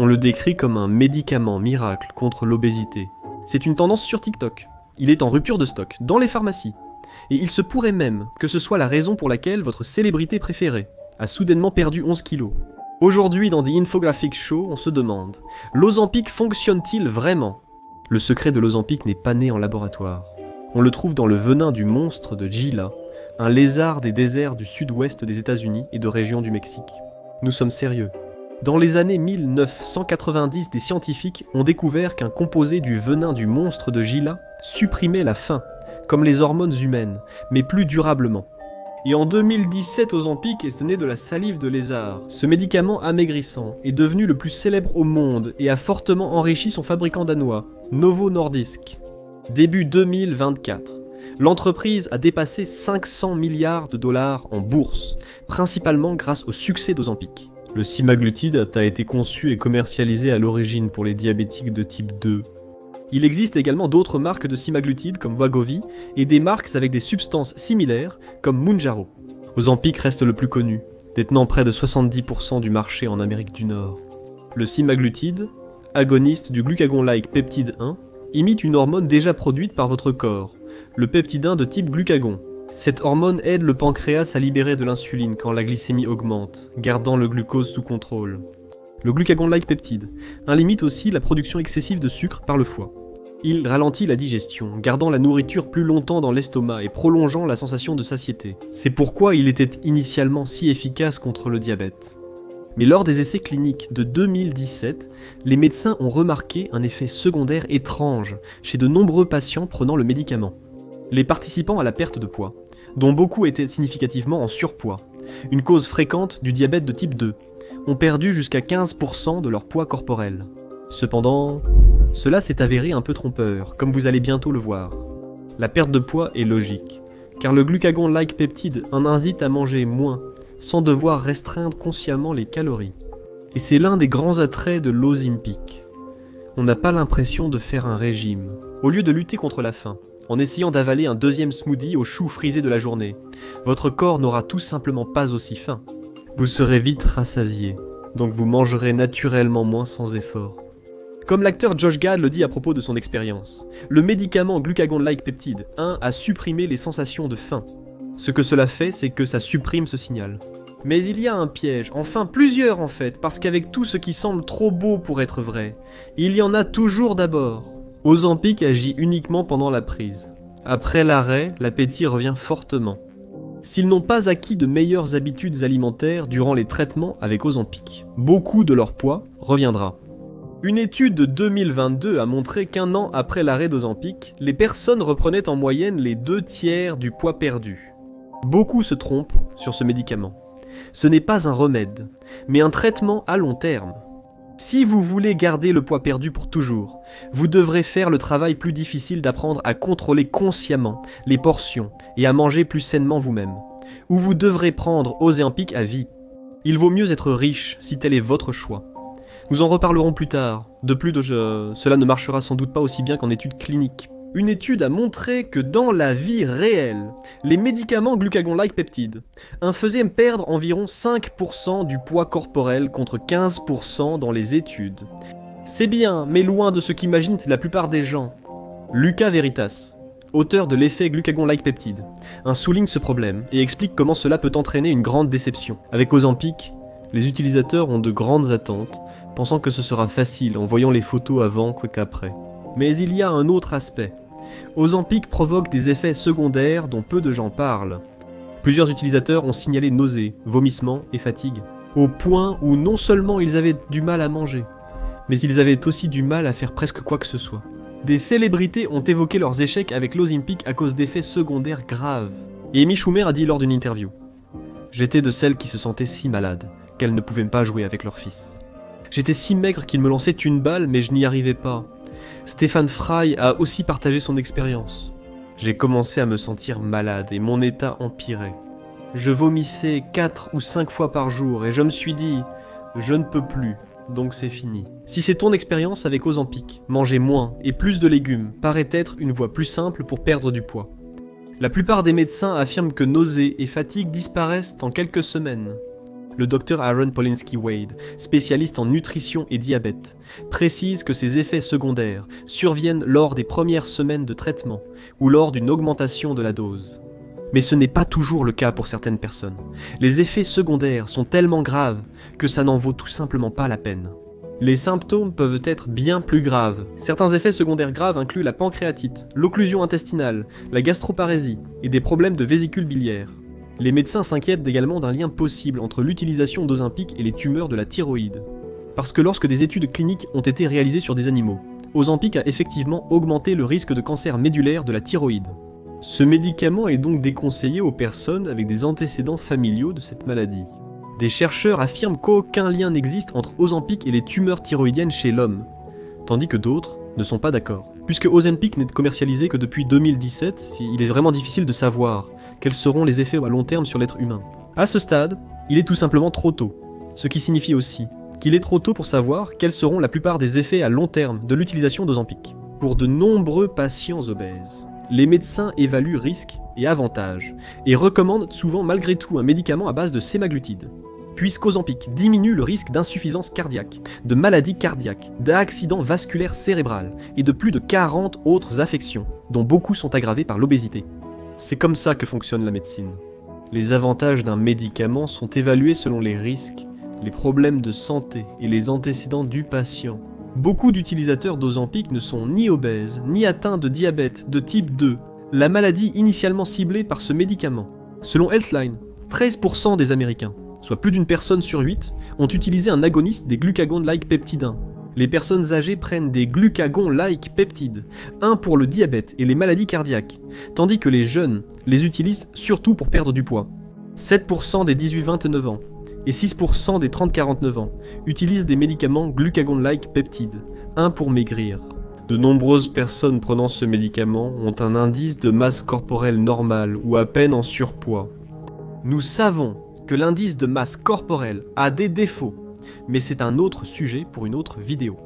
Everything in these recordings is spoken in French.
On le décrit comme un médicament miracle contre l'obésité. C'est une tendance sur TikTok. Il est en rupture de stock, dans les pharmacies. Et il se pourrait même que ce soit la raison pour laquelle votre célébrité préférée a soudainement perdu 11 kilos. Aujourd'hui, dans The Infographic Show, on se demande, l'Ozempic fonctionne-t-il vraiment ? Le secret de l'Ozempic n'est pas né en laboratoire. On le trouve dans le venin du monstre de Gila, un lézard des déserts du sud-ouest des États-Unis et de régions du Mexique. Nous sommes sérieux. Dans les années 1990, des scientifiques ont découvert qu'un composé du venin du monstre de Gila supprimait la faim, comme les hormones humaines, mais plus durablement. Et en 2017, Ozempic est né de la salive de lézard. Ce médicament amaigrissant est devenu le plus célèbre au monde et a fortement enrichi son fabricant danois, Novo Nordisk. Début 2024, l'entreprise a dépassé 500 milliards de dollars en bourse, principalement grâce au succès d'Ozempic. Le semaglutide a été conçu et commercialisé à l'origine pour les diabétiques de type 2. Il existe également d'autres marques de semaglutide comme Wegovy et des marques avec des substances similaires comme Mounjaro. Ozempic reste le plus connu, détenant près de 70% du marché en Amérique du Nord. Le semaglutide, agoniste du glucagon-like peptide 1, imite une hormone déjà produite par votre corps, le peptide 1 de type glucagon. Cette hormone aide le pancréas à libérer de l'insuline quand la glycémie augmente, gardant le glucose sous contrôle. Le glucagon-like peptide limite aussi la production excessive de sucre par le foie. Il ralentit la digestion, gardant la nourriture plus longtemps dans l'estomac et prolongeant la sensation de satiété. C'est pourquoi il était initialement si efficace contre le diabète. Mais lors des essais cliniques de 2017, les médecins ont remarqué un effet secondaire étrange chez de nombreux patients prenant le médicament. Les participants à la perte de poids, dont beaucoup étaient significativement en surpoids, une cause fréquente du diabète de type 2, ont perdu jusqu'à 15% de leur poids corporel. Cependant, cela s'est avéré un peu trompeur, comme vous allez bientôt le voir. La perte de poids est logique, car le glucagon-like peptide en incite à manger moins, sans devoir restreindre consciemment les calories. Et c'est l'un des grands attraits de l'Ozempic. On n'a pas l'impression de faire un régime. Au lieu de lutter contre la faim, en essayant d'avaler un deuxième smoothie aux choux frisés de la journée, votre corps n'aura tout simplement pas aussi faim. Vous serez vite rassasié, donc vous mangerez naturellement moins sans effort. Comme l'acteur Josh Gad le dit à propos de son expérience, le médicament glucagon-like peptide 1 a supprimé les sensations de faim. Ce que cela fait, c'est que ça supprime ce signal. Mais il y a un piège, enfin plusieurs en fait, parce qu'avec tout ce qui semble trop beau pour être vrai, il y en a toujours d'abord. Ozempic agit uniquement pendant la prise. Après l'arrêt, l'appétit revient fortement. S'ils n'ont pas acquis de meilleures habitudes alimentaires durant les traitements avec Ozempic, beaucoup de leur poids reviendra. Une étude de 2022 a montré qu'un an après l'arrêt d'Ozempic, les personnes reprenaient en moyenne les 2/3 du poids perdu. Beaucoup se trompent sur ce médicament. Ce n'est pas un remède, mais un traitement à long terme. Si vous voulez garder le poids perdu pour toujours, vous devrez faire le travail plus difficile d'apprendre à contrôler consciemment les portions et à manger plus sainement vous-même. Ou vous devrez prendre Ozempic à vie. Il vaut mieux être riche si tel est votre choix. Nous en reparlerons plus tard. De plus, cela ne marchera sans doute pas aussi bien qu'en études cliniques. Une étude a montré que dans la vie réelle, les médicaments glucagon-like peptide faisaient perdre environ 5% du poids corporel contre 15% dans les études. C'est bien, mais loin de ce qu'imaginent la plupart des gens. Lucas Veritas, auteur de l'effet glucagon-like peptide, souligne ce problème et explique comment cela peut entraîner une grande déception. Avec Ozempic, les utilisateurs ont de grandes attentes, pensant que ce sera facile en voyant les photos avant qu'après. Mais il y a un autre aspect. Ozempic provoque des effets secondaires dont peu de gens parlent. Plusieurs utilisateurs ont signalé nausées, vomissements et fatigue, au point où non seulement ils avaient du mal à manger, mais ils avaient aussi du mal à faire presque quoi que ce soit. Des célébrités ont évoqué leurs échecs avec l'Ozempic à cause d'effets secondaires graves. Et Amy Schumer a dit lors d'une interview « J'étais de celles qui se sentaient si malades qu'elles ne pouvaient pas jouer avec leur fils. J'étais si maigre qu'il me lançait une balle mais je n'y arrivais pas. Stephen Fry a aussi partagé son expérience. J'ai commencé à me sentir malade et mon état empirait. Je vomissais 4 ou 5 fois par jour et je me suis dit « Je ne peux plus, donc c'est fini ». Si c'est ton expérience avec Ozempic, manger moins et plus de légumes paraît être une voie plus simple pour perdre du poids. La plupart des médecins affirment que nausées et fatigue disparaissent en quelques semaines. Le docteur Aaron Polinsky-Wade, spécialiste en nutrition et diabète, précise que ces effets secondaires surviennent lors des premières semaines de traitement ou lors d'une augmentation de la dose. Mais ce n'est pas toujours le cas pour certaines personnes. Les effets secondaires sont tellement graves que ça n'en vaut tout simplement pas la peine. Les symptômes peuvent être bien plus graves. Certains effets secondaires graves incluent la pancréatite, l'occlusion intestinale, la gastroparésie et des problèmes de vésicule biliaire. Les médecins s'inquiètent également d'un lien possible entre l'utilisation d'Ozempic et les tumeurs de la thyroïde. Parce que lorsque des études cliniques ont été réalisées sur des animaux, Ozempic a effectivement augmenté le risque de cancer médulaire de la thyroïde. Ce médicament est donc déconseillé aux personnes avec des antécédents familiaux de cette maladie. Des chercheurs affirment qu'aucun lien n'existe entre Ozempic et les tumeurs thyroïdiennes chez l'homme, tandis que d'autres ne sont pas d'accord. Puisque Ozempic n'est commercialisé que depuis 2017, il est vraiment difficile de savoir quels seront les effets à long terme sur l'être humain. À ce stade, il est tout simplement trop tôt, ce qui signifie aussi qu'il est trop tôt pour savoir quels seront la plupart des effets à long terme de l'utilisation d'Ozempic. Pour de nombreux patients obèses, les médecins évaluent risques et avantages, et recommandent souvent malgré tout un médicament à base de sémaglutide. Puisqu'Ozempic diminue le risque d'insuffisance cardiaque, de maladie cardiaque, d'accident vasculaire cérébral et de plus de 40 autres affections, dont beaucoup sont aggravées par l'obésité. C'est comme ça que fonctionne la médecine. Les avantages d'un médicament sont évalués selon les risques, les problèmes de santé et les antécédents du patient. Beaucoup d'utilisateurs d'Ozempic ne sont ni obèses, ni atteints de diabète de type 2, la maladie initialement ciblée par ce médicament. Selon Healthline, 13% des Américains, soit plus d'une personne sur 8, ont utilisé un agoniste des glucagon-like peptide 1. Les personnes âgées prennent des glucagon-like peptides, un pour le diabète et les maladies cardiaques, tandis que les jeunes les utilisent surtout pour perdre du poids. 7% des 18-29 ans et 6% des 30-49 ans utilisent des médicaments glucagon-like peptides, un pour maigrir. De nombreuses personnes prenant ce médicament ont un indice de masse corporelle normal ou à peine en surpoids. Nous savons que l'indice de masse corporelle a des défauts, mais c'est un autre sujet pour une autre vidéo.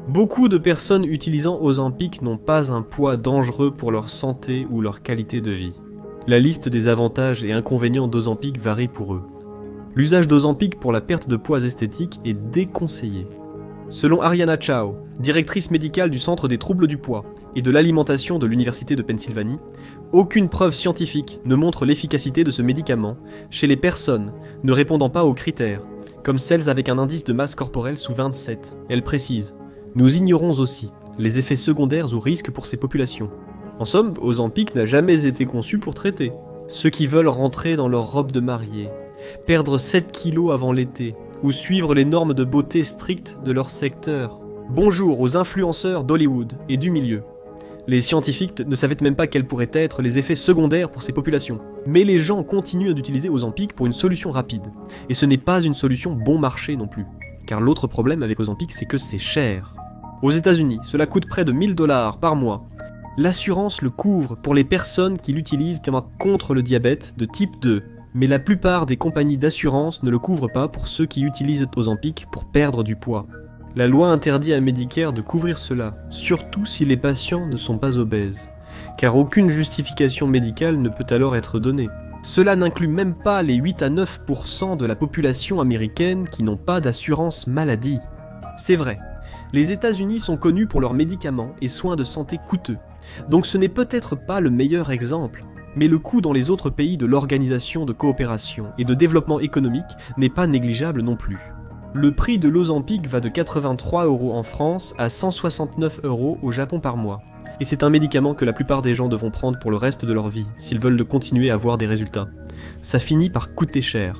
Beaucoup de personnes utilisant Ozempic n'ont pas un poids dangereux pour leur santé ou leur qualité de vie. La liste des avantages et inconvénients d'Ozempic varie pour eux. L'usage d'Ozempic pour la perte de poids esthétique est déconseillé. Selon Ariana Chow, directrice médicale du Centre des troubles du poids et de l'alimentation de l'Université de Pennsylvanie, aucune preuve scientifique ne montre l'efficacité de ce médicament chez les personnes ne répondant pas aux critères, comme celles avec un indice de masse corporelle sous 27. Elle précise « Nous ignorons aussi les effets secondaires ou risques pour ces populations. En somme, Ozempic n'a jamais été conçu pour traiter ceux qui veulent rentrer dans leur robe de mariée, perdre 7 kilos avant l'été, ou suivre les normes de beauté strictes de leur secteur. Bonjour aux influenceurs d'Hollywood et du milieu. Les scientifiques ne savaient même pas quels pourraient être les effets secondaires pour ces populations. Mais les gens continuent d'utiliser Ozempic pour une solution rapide. Et ce n'est pas une solution bon marché non plus. Car l'autre problème avec Ozempic, c'est que c'est cher. Aux États-Unis, cela coûte près de 1000 $ par mois. L'assurance le couvre pour les personnes qui l'utilisent contre le diabète de type 2. Mais la plupart des compagnies d'assurance ne le couvrent pas pour ceux qui utilisent Ozempic pour perdre du poids. La loi interdit à Medicare de couvrir cela, surtout si les patients ne sont pas obèses, car aucune justification médicale ne peut alors être donnée. Cela n'inclut même pas les 8 à 9% de la population américaine qui n'ont pas d'assurance maladie. C'est vrai, les États-Unis sont connus pour leurs médicaments et soins de santé coûteux, donc ce n'est peut-être pas le meilleur exemple. Mais le coût dans les autres pays de l'Organisation de coopération et de développement économique n'est pas négligeable non plus. Le prix de l'Ozempic va de 83 € en France à 169 € au Japon par mois. Et c'est un médicament que la plupart des gens devront prendre pour le reste de leur vie, s'ils veulent continuer à avoir des résultats. Ça finit par coûter cher.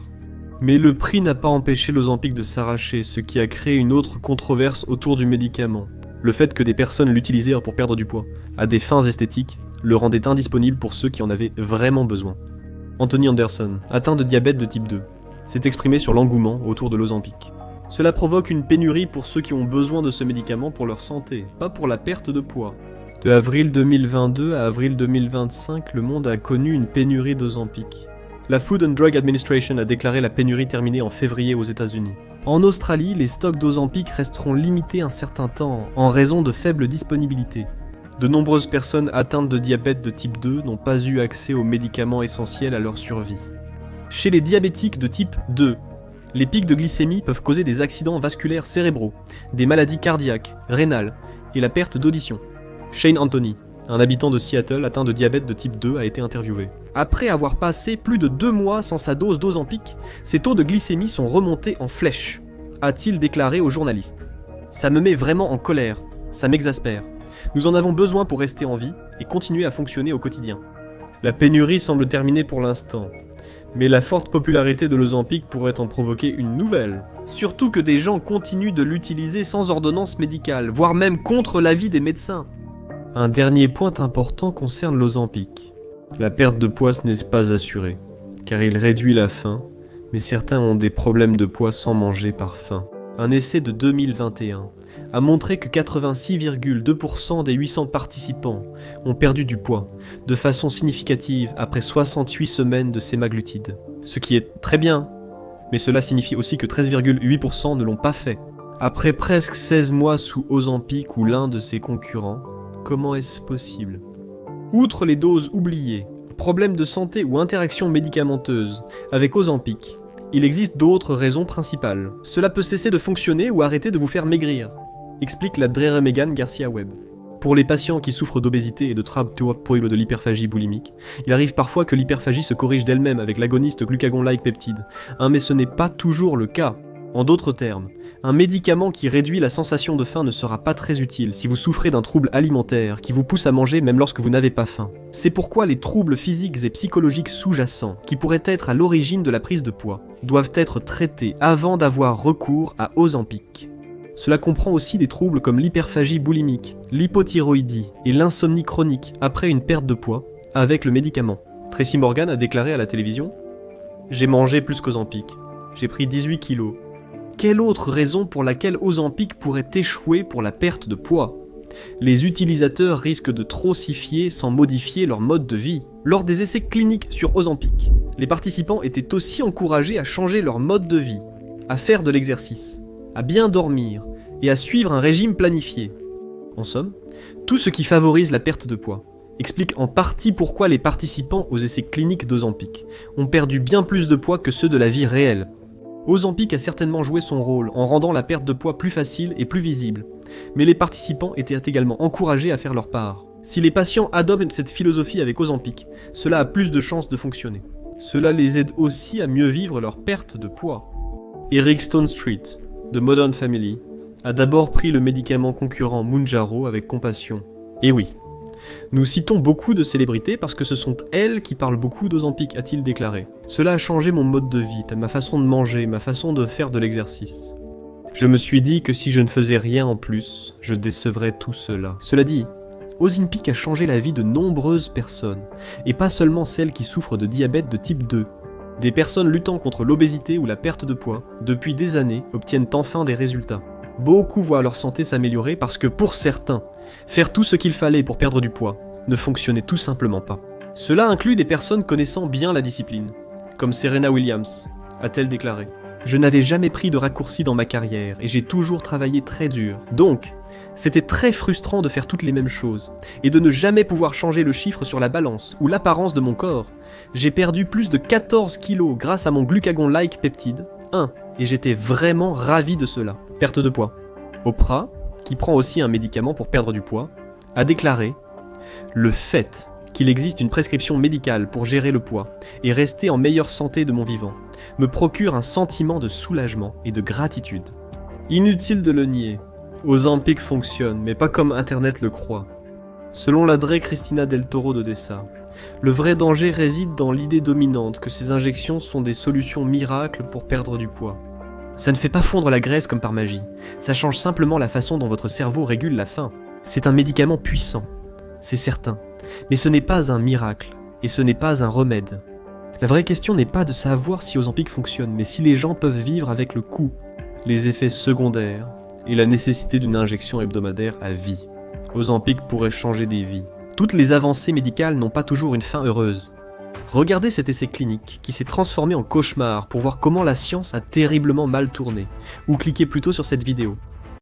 Mais le prix n'a pas empêché l'Ozempic de s'arracher, ce qui a créé une autre controverse autour du médicament. Le fait que des personnes l'utilisèrent pour perdre du poids, à des fins esthétiques, le rendait indisponible pour ceux qui en avaient vraiment besoin. Anthony Anderson, atteint de diabète de type 2, s'est exprimé sur l'engouement autour de l'Ozempic. Cela provoque une pénurie pour ceux qui ont besoin de ce médicament pour leur santé, pas pour la perte de poids. De avril 2022 à avril 2025, le monde a connu une pénurie d'Ozempic. La Food and Drug Administration a déclaré la pénurie terminée en février aux États-Unis. En Australie, les stocks d'Ozempic resteront limités un certain temps en raison de faible disponibilité. De nombreuses personnes atteintes de diabète de type 2 n'ont pas eu accès aux médicaments essentiels à leur survie. Chez les diabétiques de type 2, Les pics de glycémie peuvent causer des accidents vasculaires cérébraux, des maladies cardiaques, rénales et la perte d'audition. Shane Anthony, un habitant de Seattle atteint de diabète de type 2, a été interviewé. Après avoir passé plus de 2 mois sans sa dose d'Ozempic, ses taux de glycémie sont remontés en flèche, a-t-il déclaré aux journalistes. Ça me met vraiment en colère, ça m'exaspère. Nous en avons besoin pour rester en vie et continuer à fonctionner au quotidien. La pénurie semble terminée pour l'instant, mais la forte popularité de l'Ozempic pourrait en provoquer une nouvelle. Surtout que des gens continuent de l'utiliser sans ordonnance médicale, voire même contre l'avis des médecins. Un dernier point important concerne l'Ozempic. La perte de poids n'est pas assurée, car il réduit la faim, mais certains ont des problèmes de poids sans manger par faim. Un essai de 2021 a montré que 86,2% des 800 participants ont perdu du poids, de façon significative après 68 semaines de sémaglutide. Ce qui est très bien, mais cela signifie aussi que 13,8% ne l'ont pas fait. Après presque 16 mois sous Ozempic ou l'un de ses concurrents, comment est-ce possible? Outre les doses oubliées, problèmes de santé ou interactions médicamenteuses avec Ozempic, il existe d'autres raisons principales. Cela peut cesser de fonctionner ou arrêter de vous faire maigrir, explique la Dre Megan Garcia Webb. Pour les patients qui souffrent d'obésité et de troubles de l'hyperphagie boulimique, il arrive parfois que l'hyperphagie se corrige d'elle-même avec l'agoniste glucagon-like peptide, mais ce n'est pas toujours le cas. En d'autres termes, un médicament qui réduit la sensation de faim ne sera pas très utile si vous souffrez d'un trouble alimentaire qui vous pousse à manger même lorsque vous n'avez pas faim. C'est pourquoi les troubles physiques et psychologiques sous-jacents, qui pourraient être à l'origine de la prise de poids, doivent être traités avant d'avoir recours à Ozempic. Cela comprend aussi des troubles comme l'hyperphagie boulimique, l'hypothyroïdie et l'insomnie chronique après une perte de poids avec le médicament. Tracy Morgan a déclaré à la télévision « J'ai mangé plus qu'Ozempic. J'ai pris 18 kilos. Quelle autre raison pour laquelle Ozempic pourrait échouer pour la perte de poids? Les utilisateurs risquent de trop s'y fier sans modifier leur mode de vie. Lors des essais cliniques sur Ozempic, les participants étaient aussi encouragés à changer leur mode de vie, à faire de l'exercice, à bien dormir et à suivre un régime planifié. En somme, tout ce qui favorise la perte de poids explique en partie pourquoi les participants aux essais cliniques d'Ozempic ont perdu bien plus de poids que ceux de la vie réelle. Ozempic a certainement joué son rôle en rendant la perte de poids plus facile et plus visible, mais les participants étaient également encouragés à faire leur part. Si les patients adoptent cette philosophie avec Ozempic, cela a plus de chances de fonctionner. Cela les aide aussi à mieux vivre leur perte de poids. Eric Stone Street, de Modern Family, a d'abord pris le médicament concurrent Mounjaro avec compassion. Et oui, nous citons beaucoup de célébrités parce que ce sont elles qui parlent beaucoup d'Ozempic, a-t-il déclaré. Cela a changé mon mode de vie, ma façon de manger, ma façon de faire de l'exercice. Je me suis dit que si je ne faisais rien en plus, je décevrais tout cela. Cela dit, Ozempic a changé la vie de nombreuses personnes, et pas seulement celles qui souffrent de diabète de type 2. Des personnes luttant contre l'obésité ou la perte de poids, depuis des années, obtiennent enfin des résultats. Beaucoup voient leur santé s'améliorer parce que pour certains, faire tout ce qu'il fallait pour perdre du poids ne fonctionnait tout simplement pas. Cela inclut des personnes connaissant bien la discipline, comme Serena Williams, a-t-elle déclaré. Je n'avais jamais pris de raccourci dans ma carrière et j'ai toujours travaillé très dur. Donc, c'était très frustrant de faire toutes les mêmes choses et de ne jamais pouvoir changer le chiffre sur la balance ou l'apparence de mon corps. J'ai perdu plus de 14 kilos grâce à mon glucagon-like peptide 1 et j'étais vraiment ravi de cela. Perte de poids. Oprah, qui prend aussi un médicament pour perdre du poids, a déclaré « Le fait qu'il existe une prescription médicale pour gérer le poids et rester en meilleure santé de mon vivant me procure un sentiment de soulagement et de gratitude. Inutile de le nier, Ozempic fonctionne, mais pas comme Internet le croit. Selon la Dre Cristina Del Toro d'Odessa, le vrai danger réside dans l'idée dominante que ces injections sont des solutions miracles pour perdre du poids. Ça ne fait pas fondre la graisse comme par magie, ça change simplement la façon dont votre cerveau régule la faim. C'est un médicament puissant, c'est certain, mais ce n'est pas un miracle, et ce n'est pas un remède. La vraie question n'est pas de savoir si Ozempic fonctionne, mais si les gens peuvent vivre avec le coût, les effets secondaires et la nécessité d'une injection hebdomadaire à vie. Ozempic pourrait changer des vies. Toutes les avancées médicales n'ont pas toujours une fin heureuse. Regardez cet essai clinique qui s'est transformé en cauchemar pour voir comment la science a terriblement mal tourné, ou cliquez plutôt sur cette vidéo.